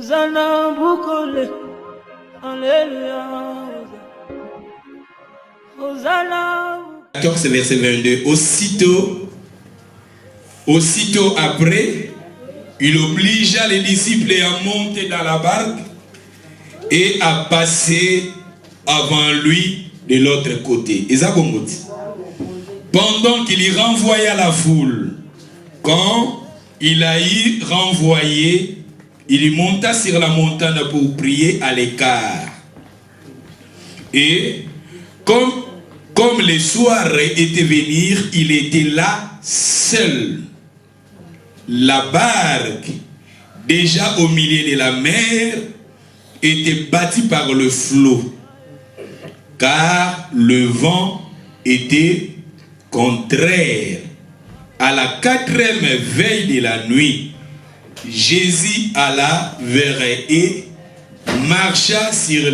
Hosanna Bukole. Alléluia. Hosanna. 14 verset 22. Aussitôt après, il obligea les disciples à monter dans la barque et à passer avant lui de l'autre côté. Pendant qu'il y renvoya la foule, quand il a y renvoyé, il y monta sur la montagne pour prier à l'écart. Et comme le soir était venir, il était là seul. La barque, déjà au milieu de la mer, était battue par le flot, car le vent était contraire. À la 4e veille de la nuit, Jésus alla vers eux et marcha sur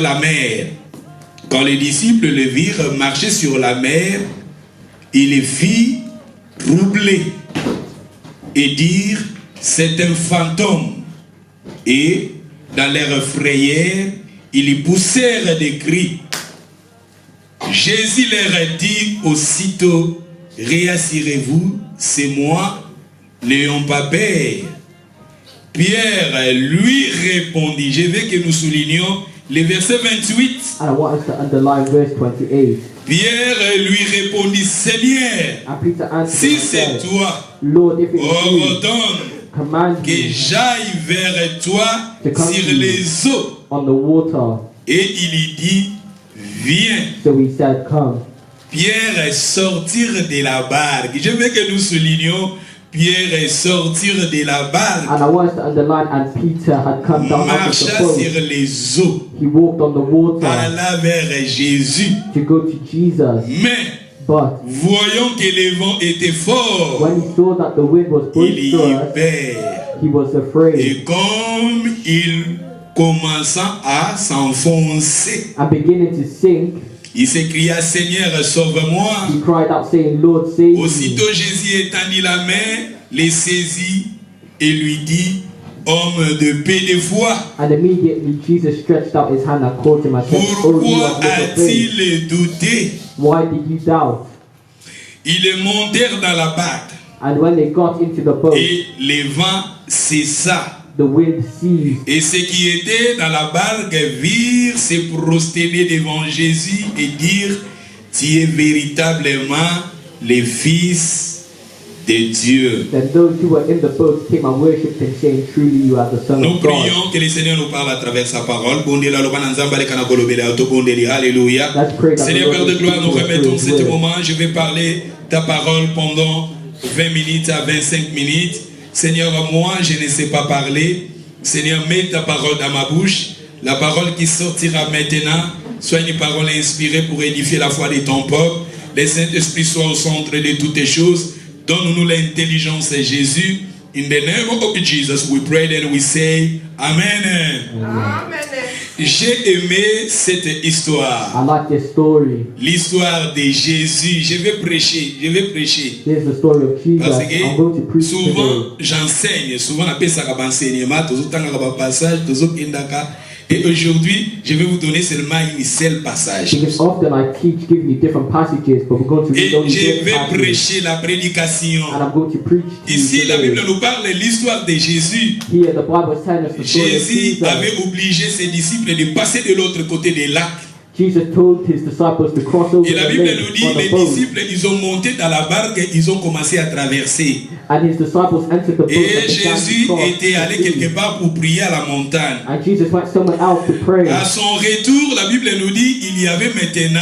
la mer. Quand les disciples le virent marcher sur la mer, ils les firent troubler et dire: c'est un fantôme. Et dans leur frayeur, ils poussèrent des cris. Jésus leur dit aussitôt: réassurez-vous, c'est moi, n'ayons pas peur. Pierre lui répondit, je veux que nous soulignions le verset 28. And I want us to underline verse 28. Pierre lui répondit: Seigneur, And Peter answered si and c'est said, toi, Lord, if it is you, ordonne command que me j'aille vers toi sur les eaux. on the water. Et il lui dit: viens. So he said, come. Pierre est sortir de la barque. Je veux que nous soulignions, Pierre est sortir de la barque, And I want us to underline, and Peter had come down out of marcha the boat. sur les eaux, He walked on the water alla vers Jésus. to go to Jesus. Mais But voyant que le vent était fort, when he saw that the wind was il y boisterous, perd. he was afraid. Et comme il commença à s'enfoncer, And beginning to sink, il s'écria: Seigneur, sauve-moi. he cried out, saying, Lord, save me. Aussitôt Jésus étendit la main, les saisit et lui dit: homme de paix de foi, And immediately Jesus stretched out his hand and caught him and said, Oh, you pourquoi of little faith, a-t-il douté? why did you doubt? Ils montèrent dans la barque And when they got into the boat, et le vent cessa. the wind ceased. Et ceux qui étaient dans la barque virent se prosterner devant Jésus et dire: tu es véritablement le Fils de Dieu. Then those who were in the boat came and worshipped him, saying, Truly you are the Son Nous of God. prions que le Seigneur nous parle à travers sa parole. Alléluia. Let's pray that Seigneur the Père Lord de gloire, will nous speak to us remettons through his ce word. moment. Je vais parler ta parole pendant 20 minutes à 25 minutes. Seigneur, moi, je ne sais pas parler. Seigneur, mets ta parole dans ma bouche. La parole qui sortira maintenant soit une parole inspirée pour édifier la foi de ton peuple. Le Saint-Esprit soit au centre de toutes les choses. Donne-nous l'intelligence de Jésus. In the name of Jesus, we pray and we say Amen. Amen. J'ai aimé cette histoire. I like this story. L'histoire de Jésus. Je vais prêcher. Here's the story of Jesus. Parce I'm going to que preach souvent today. j'enseigne, souvent on appelle ça comme enseignement, passage, et aujourd'hui je vais vous donner seulement une seule passage. Because often I teach giving you different passages, but we're going to Et read only je this vais passage. prêcher la prédication. And I'm going to preach to you Ici la Bible today. nous parle de l'histoire de Jésus. Here the Bible is telling us the story of Jésus Jesus. avait obligé ses disciples de passer de l'autre côté des lacs. Jesus told his disciples to cross over Et la the Bible lake nous dit, on les a boat. disciples, ils ont monté dans la barque, ils ont commencé à traverser. And his disciples entered the boat Et and began to Jésus cross était allé the sea. quelque part pour prier à la montagne. And Jesus went somewhere else to pray. À son retour, la Bible nous dit, il y avait maintenant,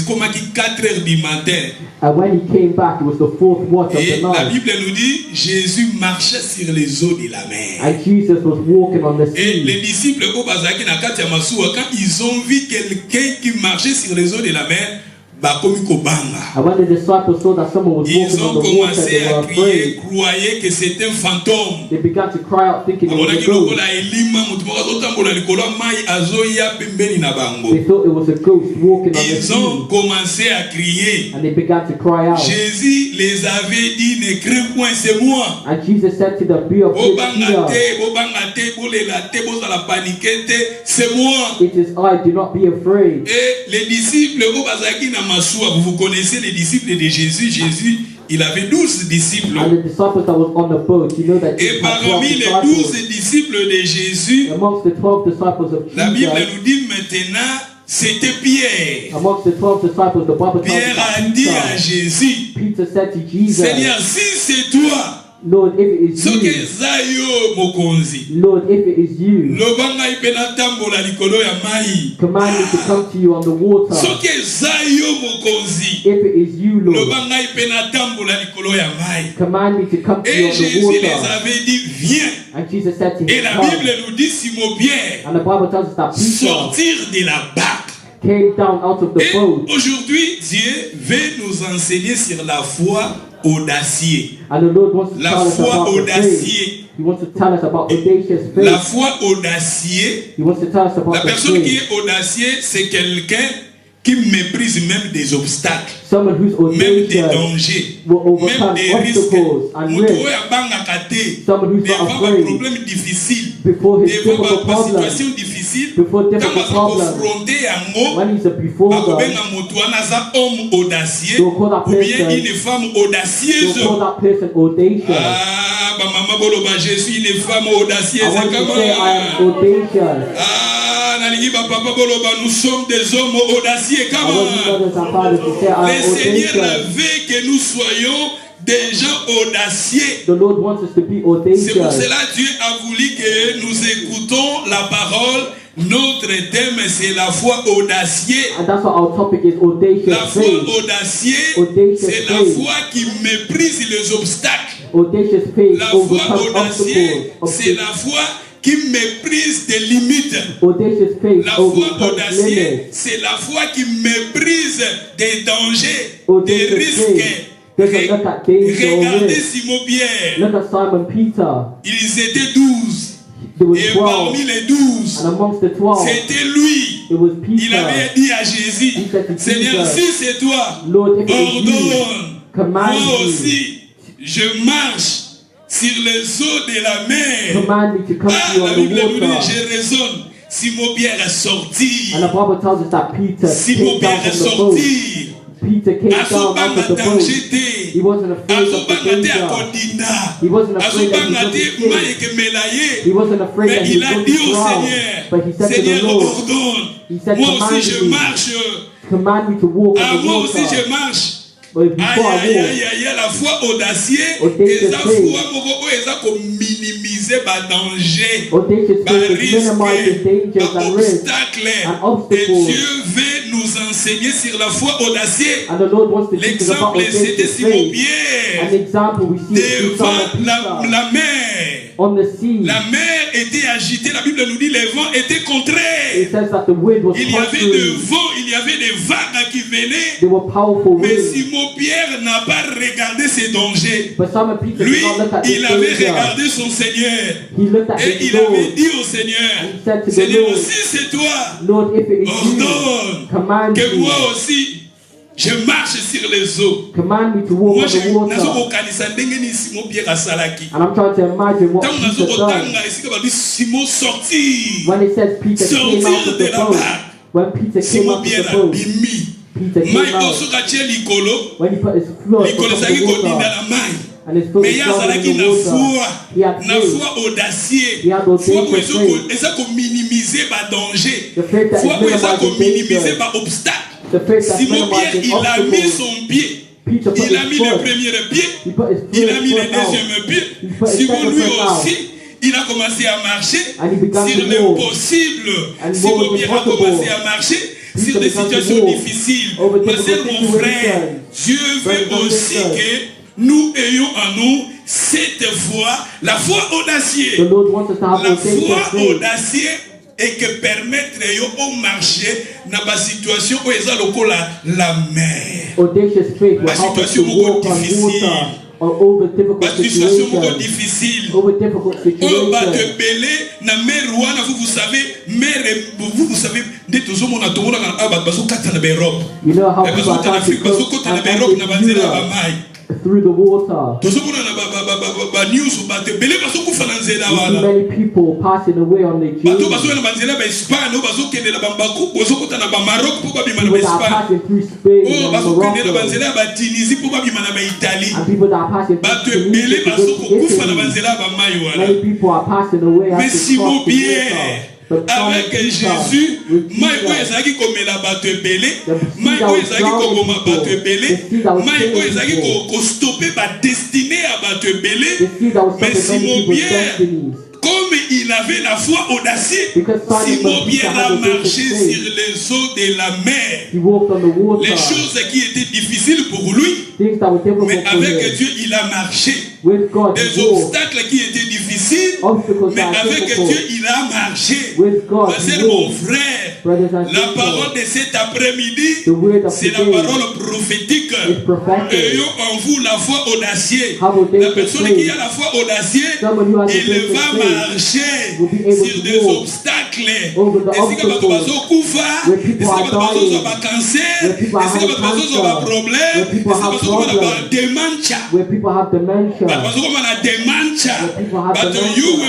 comme 4 heures du matin. And when he came back, it was the fourth watch of Et the la night. Bible nous dit, Jésus marchait sur les eaux de la mer. And Jesus was walking on the Et les sea. disciples, au Bazaki Nakati Yamasuwa, quand ils ont vu quelqu'un qui marchait sur les eaux de la mer, bakomi kobanga. And when the disciples saw that someone was Ils walking ont on the water, commencé they were à crier, afraid. croyaient que c'était un fantôme. They began to cry out, thinking it was a Amonaki ghost. lokola elima mutu moko azotambola likolo ya mai azoya pembeni na bango. They thought it was a ghost walking on the Ils ont sea. commencé à crier. And they began to cry out. Jésus les avait dit, ne crains point, c'est moi. And Jesus said to them, be of good Bobanga cheer. te, bobanga te, bolela te, bozala paniquer te, c'est moi. It is I, do not be afraid. Et les disciples, Obazaki na Massoua, vous connaissez les disciples de Jésus. Jésus, il avait 12 disciples. And the disciples that was on the boat, you know that Et Jesus had 12 parmi les disciples. 12 disciples de Jésus, Amongst the 12 disciples of la Bible Jesus, nous dit maintenant, c'était Pierre. amongst the 12 disciples, the Bible tells us Pierre a that dit à Jésus, Peter said to Jesus, Seigneur, si c'est toi, Lord, if it is soki you, eza yo mokonzi, Lord, if it is you, loba ngai mpe natambola likolo ya mai. command me to come to you on the water. Soki eza yo mokonzi, If it is you, Lord, loba ngai mpe natambola likolo ya mai. command me to come to you Et on the Jésus les water. avait dit, viens. And Jesus said to Et him, la come. Bible nous dit, Simon Pierre, And the Bible tells us that Peter sortir de la barque. came down out of the Et boat. aujourd'hui, Dieu veut nous enseigner sur la foi audacieux. And the Lord wants to La tell us foi about the audacieux. faith. He wants to tell us about audacious La faith. foi audacieux, He wants to tell us la about the personne qui faith. est audacieux, c'est quelqu'un qui méprise même des obstacles, Someone who's même des audacious dangers, will même overcome des risques. obstacles and Mutu risks. oyo abangaka te Someone who's not devant un afraid problème difficile, before his devant difficult ma problems. situation difficile, Before ntango difficult aza problems. confronté yango, When he's before them, bakobenga moto wana aza homme audacieux They'll call that ou bien person- une femme they'll audacieuse. call that person audacious. Ah, bamama boloba, je suis une femme audacieuse. I want to Comment? say I am audacious. Ah, nalingi bapapa boloba, nous sommes des hommes audacieux. I want you Comment? brothers and fathers to say I Le am Seigneur audacious. veut que nous soyons des gens audacieux. The Lord wants us to be C'est pour audacious. cela que Dieu a voulu que nous écoutons la parole. Notre thème, c'est la foi audacieuse. And that's why our topic is audacious La foi faith. audacieuse, Audacious c'est la faith. foi qui méprise les obstacles. Audacious faith La foi overcomes audacieuse, obstacles. c'est la foi qui méprise des limites. Audacious faith La foi overcomes audacieuse, limits. c'est la foi qui méprise des dangers, des Audacious risques. faith doesn't look at danger or Regardez risk. Simon Pierre, Look at Simon Peter. ils étaient 12. There was Et 12. parmi les 12, And amongst the 12, c'était lui. it was Il avait Peter. dit à Jésus, He said to Seigneur, Jesus, si c'est toi, Lord, if it is you, ordonne, command moi me. aussi, je marche sur les eaux de la mer. Command me to come Ah, to you la on Bible the nous dit, water. je raisonne. Simon Pierre est sorti. And the Bible tells us that Peter Simon came down Pierre est from the boat. sorti. Peter came down out Azobanga of the boat. danger te. He wasn't afraid of the Azobanga te danger. akodinda. He wasn't afraid that he Azobanga was te going to maye sink. kemela ye. He wasn't afraid Mais that he il was a going dit to au drown. Seigneur, But he said to the Seigneur, Lord, ordonne. he said, Moi aussi je command me. marche. Command me to walk Ah, on the moi aussi water. je marche. But Aïe, before I aïe, walk, aïe, aïe, la foi audacieuse. Audacious Eza faith. foi moko oyo eza ko minimiser ba danger. audacious Ba faith is minimizing dangers ba and risks. obstacles. and Et obstacles. Dieu veut nous enseigner sur la foi audacieuse. And the Lord wants to teach us about L'exemple, c'était audacious Simon faith. An Pierre example we see it through devant Simon Peter la mer. on the sea. La mer était agitée. La Bible nous dit les vents étaient contraires. It says that the wind was Il y avait des contrary. vents, il y avait des vagues qui venaient. They were powerful Mais winds. Simon Pierre n'a pas regardé ces dangers. But Simon Peter Lui, did not look at the il avait danger. regardé son Seigneur. He looked at Et his il avait Lord. dit au Seigneur, He said to the Seigneur, Lord, si c'est toi, Lord, if it is you, ordonne command que me. moi aussi, je marche sur les eaux. Command me to walk Moi, on the water. nazokokanisa ndenge nini Simon Pierre asalaki. And I'm trying to imagine what Ntango Peter done. nazokotanga esika babi Simon sorti. When it says Peter came out Sortir of de the la boat. barque. When Peter came Simon out of Pierre the boat, abimi. Peter came Mai out. osoka tie likolo. When he put his foot Likolo on ezalaki the kodinda water, na mai. and his foot Mais was ye down azalaki in the na water, foi. he had Na faith. foi audacieux. He had Foi audacious oyo faith. eza kominimize badanger. The faith that Foi is oyo eza minimizing kominimize danger. baobstacle. The faith that's Simon Pierre, minimizing il a mis obstacles. son pied. Peter put Il a his mis le foot. premier pied. He put his Il a mis le first foot out. deuxième pied. He put his Simon second lui foot out. aussi, il a commencé à marcher And he began sur to le walk. possible. And Simon what was Pierre a impossible. commencé à marcher Peter sur des began to situations walk difficiles. over Ma difficult sœur, mon frère, situations. Dieu veut Brothers and aussi sisters. que nous ayons en nous cette foi, la foi The audacieuse. Lord wants us to have La audacious foi faith. audacieuse et que permettre au marché dans la situation où ils ont la mer. Audacious faith will La help us to situation walk on difficile. water or over difficult La situation situations. difficile. Over difficult Oh, bah te situations. belé, na mer rouana, vous savez, mer, vous savez, dès que vous avez tourné dans la bazo kata na Europe. You know how Bazo people are kata na Afrique, bazo kata na Europe na banzela ba mai. through the water. Tozo mona na ba news ba te belé bazo kufa na nzela You see wala. many people passing away on their Bato bazo journey. na banzela ba Espagne, bazo kende na bambaku, bazo kota na ba Maroc pour ba bima na ba People that are Espagne. passing through Spain Oh, and bazo kende na Morocco. banzela ba Tunisie pour ba bima na ba Italie. And people that are passing Bato through belé Tunisia bazo to go to kufa na Italy. banzela ba mai wala. Many people are passing away Mais after si mon crossing bien, water. But some avec people Jésus, with mai oyo Jesus, ezalaki komela bato ebele, the mai seed that oyo was ezalaki drowning koboma people, bato ebele, the seed that was mai oyo killing ezalaki people, kostope badestine ya bato ebele. the seed that was Mais stopping many Simon people's Pierre, destinies. comme il avait la foi audacieuse, Because Simon Simon Peter Pierre had a the faith of marché faith. sur les eaux de la mer. He walked on the water. Les choses qui étaient difficiles pour lui, Things that were difficult mais for avec him. Dieu, il a marché. With God, Des he walked. obstacles qui étaient difficiles, Obstacles mais that are avec difficult. Dieu, il a marché. With God, Ma sœur, he mon walked. frère, Brothers and la parole sisters, de cet après-midi, the word of c'est la today parole prophétique. is prophetic. Ayons en vous la foi audacieuse. Have audacious La personne faith. qui a la foi audacieuse, Someone who has il audacious va faith marcher will be able sur to des walk obstacles. over the Et si que bato obstacles. bazokufa, Where et si people que are bato bazoza dying. ba cancer, Where people et si que are bato having bazoza ba cancer. problème, Where et si people que have bato bazoza ba problems. dementia. Where people have dementia. But have you dementia.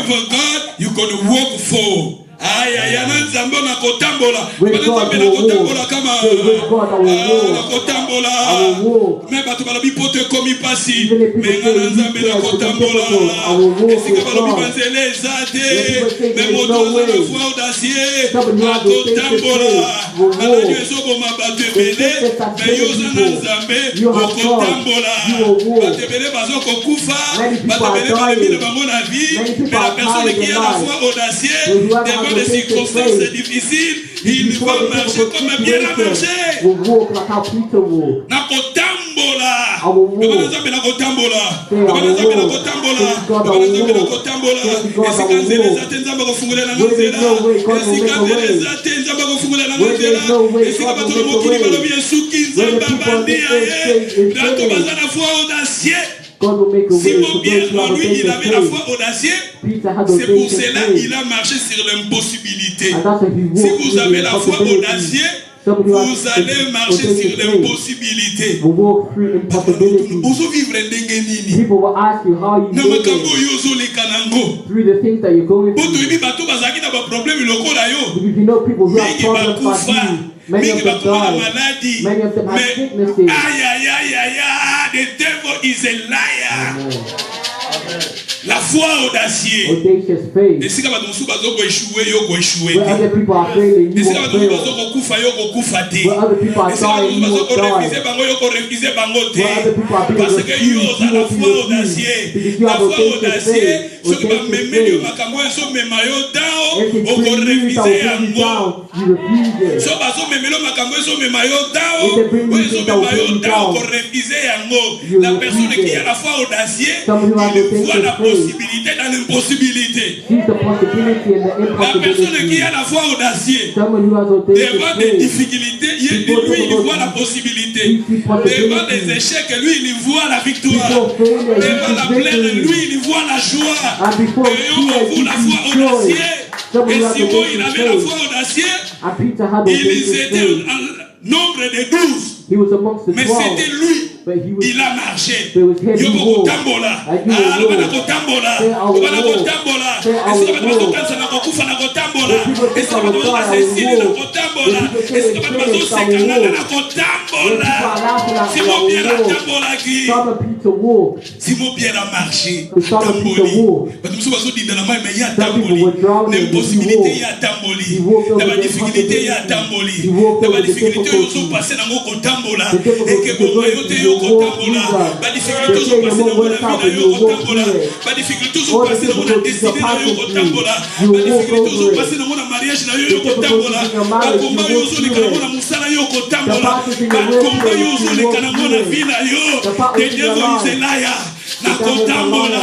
with God, you can walk for. Aya na nzambe na kotambola. With Bana God nzambe I na will kotambola walk. kama. Say, with God I will walk. Na kotambola. I will walk. Mais bato balobi pote komi pasi. Even if people Mais ngana say nzambe na it's kotambola. difficult, I will walk Esika with balobi God. banzele ezate. When people say Mais there is moto no aza na way, foi audacieux. somebody Na has audacious kotambola. faith will Maladi walk. ezoboma bato The ebele. sickness has Mais yo killing oza na people. nzambe. You have God. Okotambola. You will walk. Bato ebele bazokokufa. Many people Bato are ebele balemi na dying. bango na vie. Many Mais people la are personne dying qui in a la life. foi audacieuse Those who have devant des audacious circonstances faith, difficiles, il before va the marcher difficult comme Pierre a situation, marché. will walk like how Peter walked. Na kotambola. I will walk. Bana nzambe na kotambola. Say, I Bana will nzambe na walk. kotambola. Say, God, I Bana will nzambe na walk. kotambola. Say, God, I Esika will nzela walk. ezate nzambe akofungulela Where there is nzela. no way, God will Esika make a nzela way. ezate nzambe akofungulela Where there nzela. is no way, Esika God bato will na make a mokili way. balobi esuki Where nzambe the people on abandi this ya earth say ye. it's Bato finished. baza na foi audacieux. God will make a way Simon for Pierre those who en have lui, il audacious avait la foi faith. audacieuse. Peter had C'est pour audacious cela faith. qu'il a marché sur l'impossibilité. And that's why he Si walked vous through avez the la foi impossibility. audacieuse, Somebody who vous has allez marcher sur audacious faith l'impossibilité. will walk through impossibilities. Ozovivre ndenge nini? People will ask you how you Na live makambo oyo ozoleka nango. through the things that you're going Po through. toyebi bato bazalaki na baproblème lokola yo. Because you know people who have Mingi problems like bakufa. you. Many of Mingi them bakoma na die. maladie. Many of them have Mais sicknesses. aïe aïe aïe aïe aïe, the devil is a liar. Amen. La foi audacieuse. Audacious faith. Esika bato mosusu bazokoéchouer yo koéchouer Where te. other people are failing, you Esika won't bato mosusu fail. bazokokufa yo kokufa te. Where other people are Esika bato dying, mosusu you won't bazokorefuse die. bango yo korefuse bango te. Where other people are being Parce que yo refused, oza you na won't be foi refused. audacieuse. Because you La have foi audacious audacieuse, faith. soki Audacious bamemeli yo faith. makambo oyo ezomema yo dao, If it's bringing you okorefuse down, bring you yango. down, you refuse it. So bazomemeli yo makambo oyo ezomema yo dao, If they bring you oyo things that ezomema will yo bring you dao, down, okorefuse yango. you La refuse personne qui it. a la foi audacieuse, Someone who has il voit audacious la faith. possibilité dans l'impossibilité. Sees the possibility and the La personne qui impossibility. a la foi audacieuse, Someone who has audacious devant des faith. difficultés, lui, il voit la possibilité. Devant des échecs, lui, il voit la victoire. Devant la plaine, lui, il voit la joie. Ayons en vous la foi audacieuse. Et Simon, il avait la foi audacieuse. And Peter had Ils audacious étaient faith. en nombre de 12. He was amongst the Mais 12. c'était lui. But he was, Il a marché. there was him Yo who walked. kotambola. Like you will Loba na walk. kotambola. Say, I will Loba na walk. kotambola. Say, I will Esika bato walk. bazokanisa na kokufa na kotambola. The people think Esika I will bato die, I will bazosesili na walk. kotambola. The people say Esika it's bato finished, I will bazosekangana walk. na When kotambola. people are laughing at me, Simon I Pierre will walk. atambolaki. Simon Peter walked. Simon Pierre a marché. Simon Peter Atamboli. walked. Bato mosusu bazodinda na mai mais ye Some people atamboli. were drowning, Na but he impossibilité walked. ye atamboli. He walked over Na the badifficulté ye impossibility. atamboli. He walked Na over the badifficulté oyo difficulty. ozopase nango kotambola. The difficulty Eke bongo yo te yo kotambola. Badifficulté ozopase nango na vie na yo kotambola. Badifficulté ozopase nango na destinée na yo kotambola. Badifficulté ozopase nango na mariage na yo kotambola. Bakomba yo ozoleka nango na mosala yo kotambola. Bakomba yo ozoleka nango na vie na yo. The devil is a liar. Na kotambola.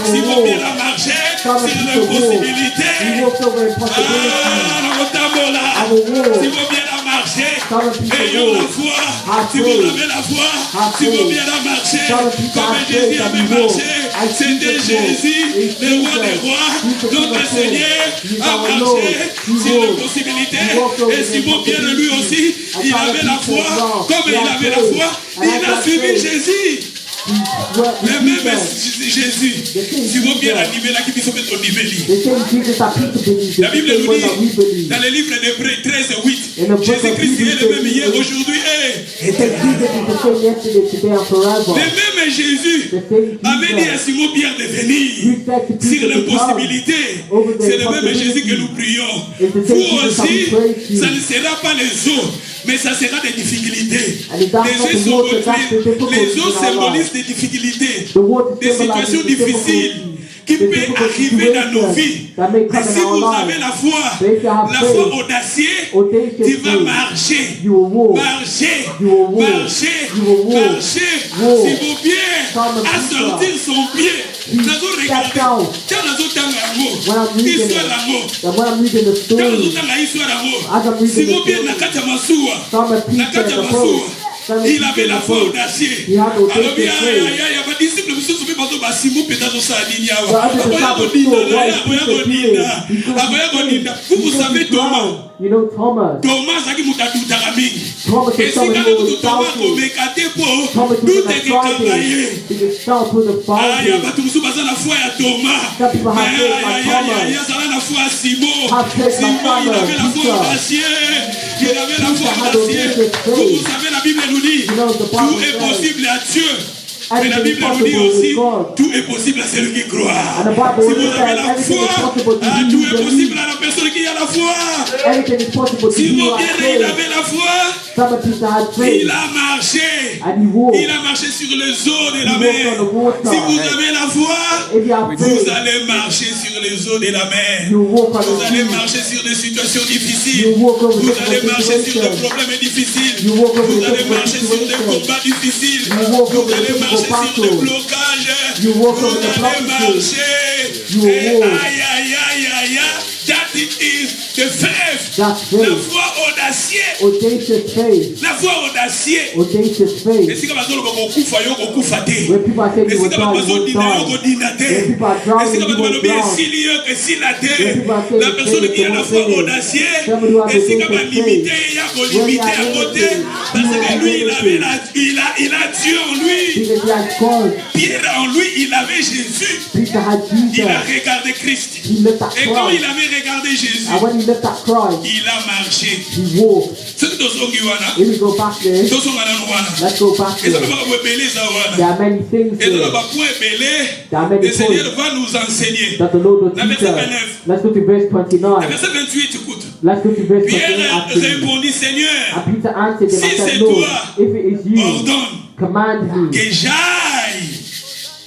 Si mon bien a marché, Some sur people walk. l'impossibilité. He walks over impossibility. Ah, I will walk. si vous bien la marcher, Some people ayons la walk. foi. Have Si vous faith. avez la foi, Have si vous faith. bien la marcher, Some people comme have Jésus faith avait and walk. marché, As c'était Jesus walked. Jésus, It's le roi des Jesus. rois, He's the King notre of Seigneur, Kings. He's a our marché Lord. He sur walked. l'impossibilité. He walked over Et Simon the Pierre, lui aussi, impossibility. il And avait la Peter foi, as well. comme He il had avait la faith. foi, And il as a that suivi faith, Jésus. he worked Le with même Jesus. Jésus, si vous bien Jesus. animé là, qui puisse mettre au niveau. The same Jesus that Peter believes, La the Bible same nous one that we dit, believe. dans le livre d'Hébreux 13:8, In the book of Jésus-Christ il est le même hier, Hebrews, aujourd'hui et It says Jesus is the same yesterday, today, and forever. le même Jésus The same avait dit à Jesus Simon Pierre de venir who said to sur Peter to come l'impossibilité. over the C'est le même Jésus que impossibility. nous prions. It's the same Vous Jesus that aussi, we pray to. ça ne sera pas les eaux, mais ça sera des difficultés. And it's not Les the eaux water, that's the difficulties les eaux in our symbolisent lives. des difficultés, The water des situations symbolizes the difficiles difficulties, qui the peuvent difficult arriver dans nos situations vies. that may Mais come si in our vous avez lives. la foi, But if you have la faith, foi audacieuse, audacious tu vas faith, marcher, you will walk. marcher, You will walk. marcher, You will walk. marcher. Walk. Si vos pieds Comme à Peter. sortir son pied, nazo regarder. stepped out. Tiens, nazo tanga yango. When I'm reading Histoire it, yango. that when I'm reading the Tiens, nazo story, tanga histoire yango. As I'm reading Si the vos pieds story, na kati ya masuwa, Some na Peter kati ya in the masuwa, boat. Some il Peter avait in la the foi boat. audacieuse. He had audacious Alors, il y faith. a badisciple misusu mpe bazo basimo mpe tazosala nini The awa. other Akoya disciples kodinda, told why akoya Peter kodinda, did. akoya kodinda. Vous savez Thomas. You know Thomas. Thomas azalaki moto adutaka mingi. Thomas is Esika someone na who kutu was Thomas doubting. komeka te po Thomas was dute in a ekekanga ye. He was shout with the Aya fountain. bato mosusu baza na foi ya Thomas. Some people have faith like Thomas. Azala na foi ya Simon. Have faith like Simon, il avait la foi Peter. audacieuse. Il avait la foi Peter had audacieuse. audacious faith. Vous savez, la Bible nous dit, You know, the tout Bible est says, possible à Dieu. Mais la everything is Bible nous dit possible aussi, with God. tout est possible à celui qui croit. And the Bible Si vous says avez la everything foi, is possible to you tout who est believe. possible à la personne qui a la foi. Anything is possible to Si you mon who has bien-aimé, il faith. avait la foi, Some Peter had faith. il a marché. And he walked. Il a marché sur les eaux de la He mer. walked on the water. Si vous avez la foi, If you have vous faith, allez marcher sur les eaux de la mer. you walk on Vous the allez sea. marcher sur des situations difficiles. You walk over Vous difficult allez marcher sur des situations. problèmes difficiles. You walk over Vous allez difficult marcher sur des situations. combats difficiles. You walk Vous over allez difficult marcher sur des battles. blocages. You walk Vous over the allez blockages. marcher. You Et walk. aïe, aïe, aïe, aïe, aïe. That is the faith. That's La faith. foi audacieuse. Audacious faith. La foi audacieuse. Audacious faith. Esika bazoloba kokufa yo kokufa te. When people are saying you will Esika die, you will bazodina yo die. kodina te. When people are drowning, Esika you bato will balobi drown. esili yo kesila te. When people are saying La personne qui a la foi audacieuse, somebody who has esika audacious balimite faith. ya kolimite ya côté. Parce que lui, il a Dieu en lui. Because he has God. Pierre en lui, il avait Jésus. Peter had Il a Jesus. regardé Christ. He looked at Et quand il Christ. avait regardé Jésus, And when he looked at Christ, il a marché. he walked. Soki tozongi wana, If we go back there, tozonga nano wana. let's go back Eza there. na makambo ebele eza wana. There are many things Et dans there le point belé, There are many le Seigneur points va nous enseigner. that the Lord will La teach verset us. 29. Let's go to verse Le 29. verset 28, écoute. Let's go to verse 29. Pierre after this. répondit, Seigneur, And Peter answered him Si and c'est said, Lord, toi, if it is you, ordonne command me que j'aille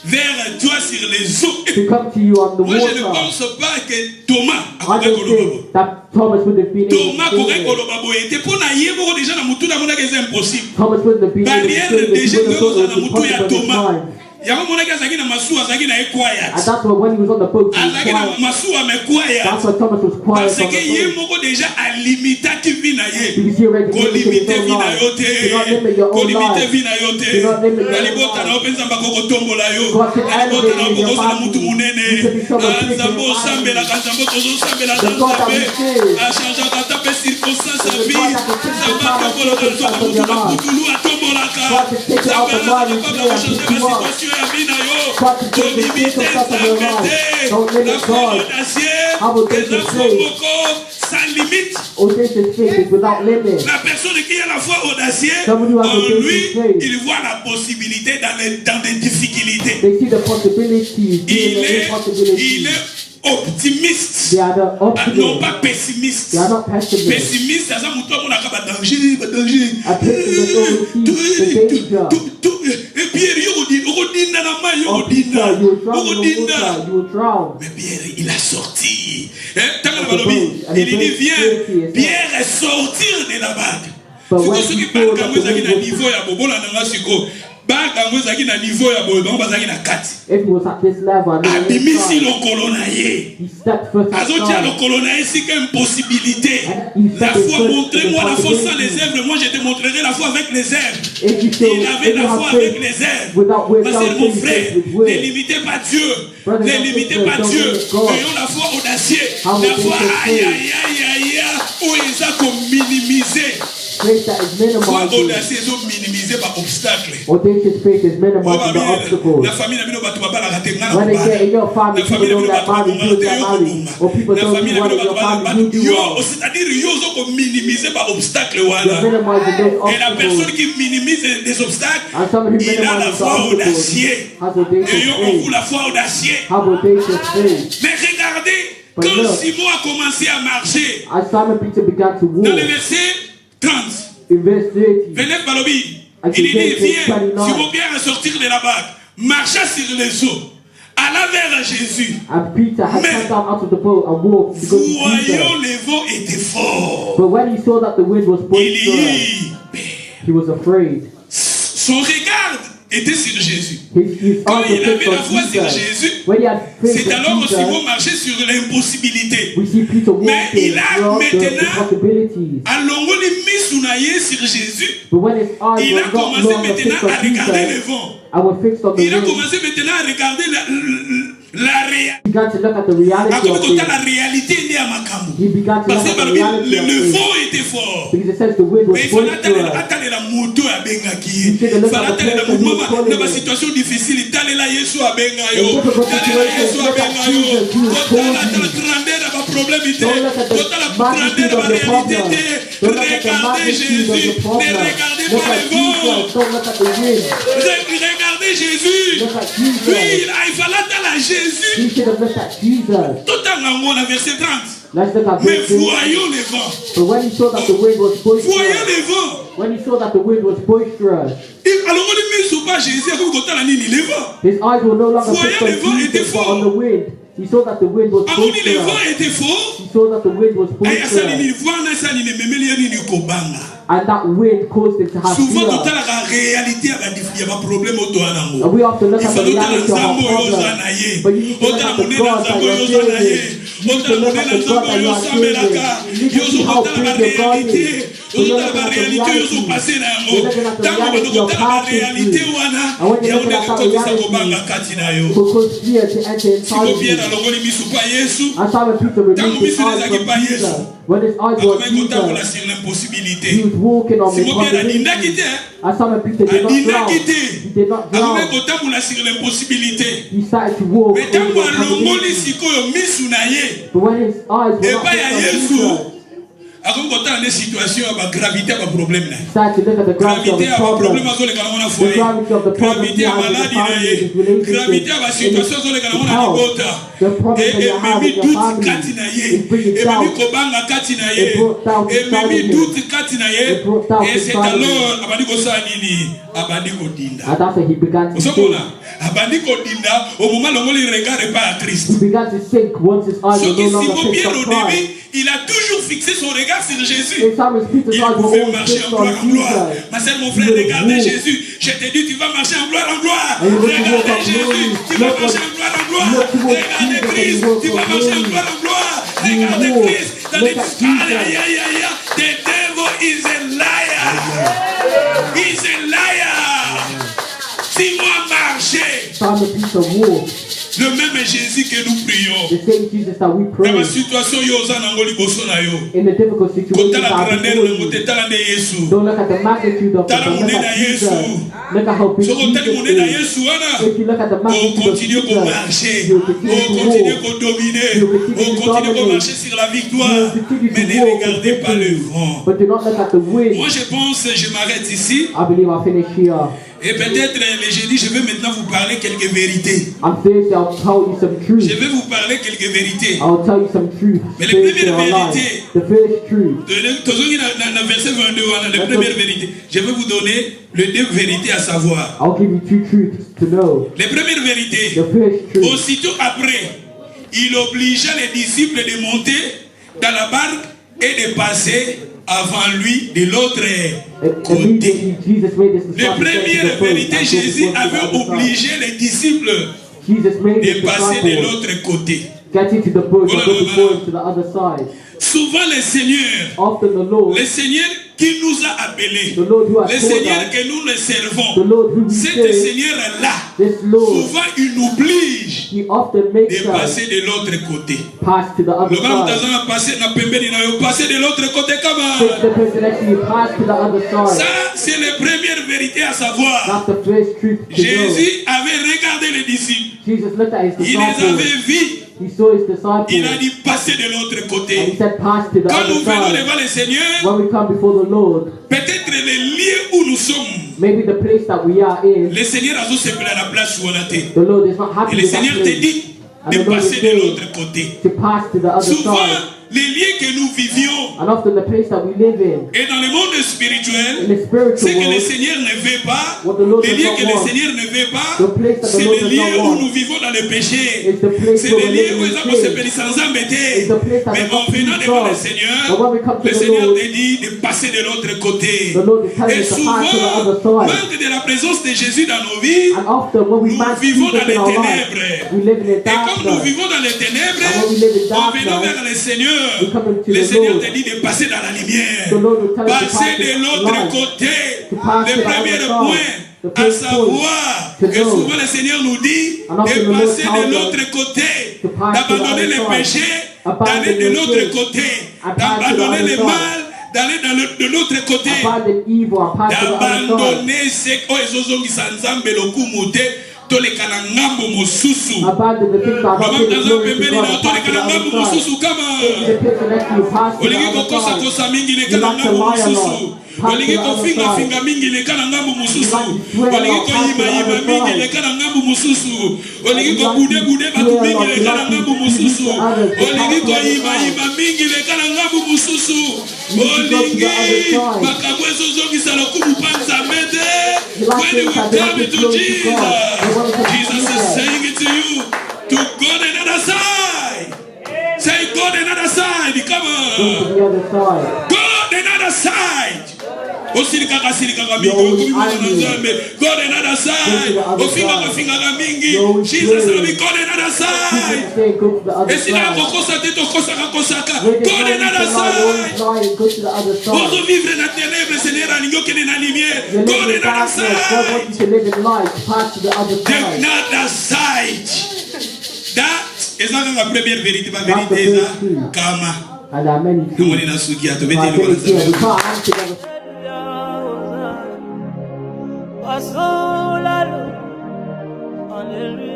vers toi sur les eaux. to come to you on the Moi, je ne water. pense pas que Thomas I akoki don't koloba. think that Thomas would have been able Thomas to say akoki it. koloba boye te mpo na ye moko déjà na mutu namonaki eza impossible. Thomas wouldn't have been able to Barrière say this. déjà He would have thought ekozala it na was mutu ya impossible at the Thomas. time. Yango monaki azalaki na masuwa azalaki na ye And quiet. that's why when he was on the boat, he was Azalaki na quiet. masuwa me quiet. That's why Thomas was quiet Parce on que the ye boat. moko déjà alimitaki vi na ye. Because he already limited Kolimite his vi own na life. yo Do not te. limit your own Kolimite life. vi na yo te. Do not limit Na your own libota na life. yo mpe nzambe akokotombola yo. God can Na libota na yo elevate you in your kokozala family. mutu munene. You can be someone big in Nzambe your osambelaka nzambe tozosambela The God that nzambe. we serve. Achangeaka ata mpe circonstance ya The vie. God that can take the Nzambe power atombolaka and lisoka circumstance of mutu your na life. putulu atombolaka. God can take it out Nzambe of mind azala and capable today ya and changer pick you up. basituation ya vie na yo. God can take the Kolimite circumstance of your nzambe life. te. Don't limit La foi God. audacieuse, How will take eza the foi faith? moko sans limite. Audacious faith is without limit. La personne qui a la foi audacieuse, Somebody who has en audacious lui, faith. il voit la possibilité dans des difficultés. They see the possibilities Il being the est impossibilities. optimiste. They are the Non optimists. pas pessimiste. They are not pessimists. Pessimiste, c'est ça, mon toit, mon akaba danger, danger. A pessimist only sees the danger. Et Pierre, il dit, nana ma, Oh, Peter, you will drown in the water. You will drown. Mais Pierre, il a sorti. And Il dit, the viens. Pierre est sorti de la barque. But Siko when soki he saw barque that yango the ezalaki na wind was niveau ya bobola nanga siko. If he was at this level, and then Abimisi he le colonaye. stepped first Azotia le outside. colonaye, c'est qu'une possibilité. La foi, montrez-moi la foi sans les œuvres. Moi, je te montrerai la foi avec les œuvres. If you show, Il avait if you la foi have avec faith les œuvres. without works, Ma I'll sœur, show mon you frère, faith with ne works. limitez pas Dieu. Brothers Ne and limitez sisters, pas don't Dieu. limit God. Ayons la foi audacieuse. How La will foi, they aïe, faith? aïe, aïe, aïe, aïe. Où ils ont comme minimisé. Faith that is Foi minimizing. audacieuse, ils ont minimisé par obstacle. Audacious faith is minimizing the obstacles. La famille n'a pas de papa la raté. When they get in your family, La people famille don't n'a get pas married, you get married. Or people la don't famille do n'a well in your pas family, you do well. c'est-à-dire ils ont minimisé par obstacle. You're minimizing those Et la personne obstacles. qui minimise les obstacles, And somebody who il a la minimizes the foi obstacles audacieuse. has Et audacious ils ont faith. la foi audacieuse. Have audacious faith. Mais regardez, But quand look. Simon a commencé à marcher, As Simon Peter began to dans walk, le verset 30, in verse 30, Venez Balobi, I il dit, can take viens, 29. Simon Pierre à sortir de la barque, marcha sur les eaux, alla vers Jésus. and Peter had Mais- come down out of the boat and walked to go to Voyons, Jesus. les vents étaient forts. But when he saw that the wind was Il boisterous, y he was afraid. son regard était sur Jésus. His Quand eyes il were avait fixed la on foi sur Jesus. Jésus, When he had faith c'est alors in que Simon Jesus, marchait sur l'impossibilité. we see Peter Mais walking il a throughout the maintenant- possibilities. Alors, il mit son œil sur Jésus. But when his eyes Il a were not commencé longer maintenant fixed on à regarder les Jesus vents. and were fixed on the Il a wind, commencé maintenant à regarder la réalité. he began to look at the reality of things. La réalité est à Makamou. He began to Parce look que at the reality of le things. vent était fort. Because it says the wind was Mais il fallait boisterous. attendre la moto à Bengaki. You take a Il look fallait at the attendre la person who was mouvement calling dans ma him. situation difficile. Il allait là, Yesu à Bengayo. In difficult Il allait là, Yesu à situations, look at Bengayo. Jesus, he was Quand calling la you. grandeur de ma problème, Don't look at the quand la magnitude grandeur de of ma the réalité, problem. Don't look at the regardez magnitude of Jésus. the Ne problem. regardez Look pas at les vents. Jesus. Don't look at the wind. Regardez Jésus. Look at Jesus. Oui, il fallait attendre à Jésus. You should have looked at Jesus. Tout en haut, la verset 30. Let's look at Mais verse 30. voyons les vents. But when he saw that the wind was Voyons boisterous, les vents. when he saw that the wind was boisterous, Alors on dit, mais sous pas Jésus, à cause de la ligne, les vents. his eyes were no longer Voyons fixed les vents on étaient Jesus, but forts. on the wind. He saw that the wind was À cause les vents boisterous. étaient forts. He saw that the wind was Aya boisterous. salini, voix na salini, memeli ya nini kobanga. And that wind caused him to have Souvent, fear. tout à la réalité, il y a un problème au toit And we have to look il at faut the tout à reality of our l'ensemble, problem. But you need to look at the God that you're serving. You need to look at the God that you are serving. You need to see how big your God is. We're looking at the reality. We're looking at the reality of passing through. And when you're looking at that reality, it will cause fear to enter inside of you. And Simon Peter removed his eyes from Jesus. When his eyes were on Jesus, he was walking on the possibility. And Simon Peter did not drown. He did not drown. He started to walk Mais on tant the possibility. sikoyo misu na ye But when his eyes were et not pas ya fixed on Yesu Jesus, akokota na situation ya gravité ya problème na he started to look at the gravity of gravité his ya problem. problème azoleka nango na The foyer gravity of the problem gravité he ya has in his maladi na family, ye his relationship, gravité ya situation azoleka nango na libota the problem that you have ememi in your doute family. kati na ye It brings ememi doubt. kobanga kati na ye It brought doubt inside ememi of him. doute kati na ye It brought doubt et c'est inside of him. alors abandi kosala nini abandi kodinda And that's when he began to sink. osomona abandi kodinda au moment longoli regard pas à Christ. He began to sink once his eyes Ce were qui no longer Simon fixed Pierre on au début, Christ. il a toujours fixé son regard sur Jésus. In Simon Peter's Il eyes were pouvait always marcher fixed en on gloire en gloire. Jesus. Ma sœur, mon frère, He would regardez walk. Jésus. Je te dis, tu vas marcher en gloire en gloire. And you look to walk Regardez on Jésus, glory. tu vas Look marcher on- en gloire en gloire. look towards Regardez Jesus Christ, and you walk tu vas on marcher en glory. gloire en gloire. You Regardez walk. Christ. Look at Jesus. The devil is a liar. He's a liar. Si moi marcher, Simon Peter walked. le même Jésus que nous prions. The same Jesus that we Dans pray. ma situation, yo oza nango liboso na yo. In the difficult situation Kota la that grandeur before na you. mote tala nde Yesu. Don't look at the magnitude of it, Tala but look monene at ya Jesus. Yesu. Look at how big Soko tali Jesus monene ya is. Yesu wana. If you look at the On magnitude of continue Jesus, qu'on marcher. you'll continue On to continue walk. qu'on dominer. You'll continue On to continue qu'on dominate. marcher sur la victoire. You'll continue Mais to ne walk in regardez pas le victory. vent. But do not look at the wind. Moi je pense, je m'arrête ici. I believe I'll finish here. Et peut-être le jeudi, je vais maintenant vous parler quelques vérités. On Thursday, I'll tell you some truth. Je vais vous parler quelques vérités. I'll tell you some truth. Mais les Thursday premières online. vérités- The first truth. Tozongi na verset 22, voilà, les premières vérités. Je vais vous donner les deux vérités à savoir. I'll give you two truths to know. Les premières vérités. The first truth. Aussitôt après, il obligea les disciples de monter dans la barque et de passer avant lui de l'autre côté. La première vérité, Jésus avait obligé les disciples de passer de l'autre côté. Getting to the boat and looking forward to the other side. Souvent le Seigneur, Often the Lord, le Seigneur qui nous a appelés, the Lord who has le called Seigneur us, que nous le the servons, Lord who we cet serve, Seigneur-là, this Lord, souvent il nous oblige He often makes de us passer de l'autre côté. pass to the other Le grand side. Tazan a passé dans pembeni na yo, passer de l'autre côté Take comment? the person next to you, pass to the other side. Ça, c'est la première vérité à savoir. That's the first truth to know. Jésus avait regardé les disciples. Jesus looked at his Il les disciples. avait vus. He saw his disciples. Il a dit passer de l'autre And he côté. said, pass to the Quand other nous venons side. devant le Seigneur, When we come before the Lord, peut-être les lieux où nous sommes, maybe the place that we are in, le Seigneur a juste à la place où on a été. the Lord is not Et happy le with that Seigneur te place. dit And de the Lord is passer de saying l'autre côté. to pass to the other Souvent, side. les lieux que nous vivions And often the place that we live in, et dans le monde in spirituel, the spiritual ce que le world, Seigneur ne veut pas, what the Lord les does lieux not que le want, Seigneur ne veut pas, the place that the c'est Lord les does lieux not où want, nous vivons dans le péché. is the place C'est where les we lieux où live ils in ont se sin. périr sans embêter. It's the place that Mais is en not venant pleasing devant le God. Seigneur, But when we come to le the Seigneur Lord, te dit de passer de l'autre côté. the Lord is telling Et us to pass to the souvent, other side. manque de la présence de Jésus dans nos vies, And often when we nous match vivons Jesus dans les in our life, ténèbres. we live in Et comme nous darkness. vivons dans les ténèbres, And when we live in en venant darkness, vers le Seigneur, we come into le the Seigneur Lord. te dit de passer dans la lumière. The Lord will tell us to Passer pass de to l'autre light, côté. to pass Le to the premier other point, side. The à first savoir point, que to know. souvent le Seigneur nous dit And often de the Lord passer de tells l'autre us côté, to pass to the d'abandonner other le side. péché, Abandon d'aller de your l'autre sin. côté, And pass to the d'abandonner other le side. mal, d'aller de l'autre côté, Abandon evil and pass to the other side. d'abandonner ce ezozongisa nzambe lokumu te, toleka na ngambo mosusu. Abandon the things that are not Mama giving mtaza glory to pembeni God na and pass toleka to the na ngambo other side. mosusu kama Take the person next to you, pass to the olingi other kokosa side. kosa mingi You leka na like to ngambo lie a mosusu, lot. Pass to olingi the other kofinga side. finga mingi leka na ngambo mosusu, You like to swear a olingi lot. Pass to koyima the yima other mingi side. leka na ngambo mosusu, olingi You like kobude to bude batu swear a mingi lot. leka You na like to ngambo deceive mosusu, others. Pass olingi to the other koyima side. yima mingi leka na ngambo mosusu, You need to go to the other olingi side. makambo ezozongisa lokumu pa nzambe te. You like When you things that don't come give into glory to God. You want to Jesus is Jesus. saying it to you to go to another side. Say go to another side. Come Go on. to the other side. Go to another side. Osirikaka sirikaka mingi You're okubima na angry. nzambe. Go to another side. Go to the other Ofinga side. kofinga mingi. You're Jesus angry. said go to another side. Jesus say go to the other Esina side. kokosa te tokosaka kosaka. When Go there's to no another reason why you're side. lying, go to the other side. Ozo vivre na ténèbres, Seigneur alingi okende na lumière. You Go live to in another darkness. God wants you side. to live in light. Pass to the other The side. another side. That is not la première vérité, ma That's the vérité est first truth. kama. And there are many Kama things. nina suki ato Like bete this here, we ni can't hang together. Pasolalo, Hallelujah.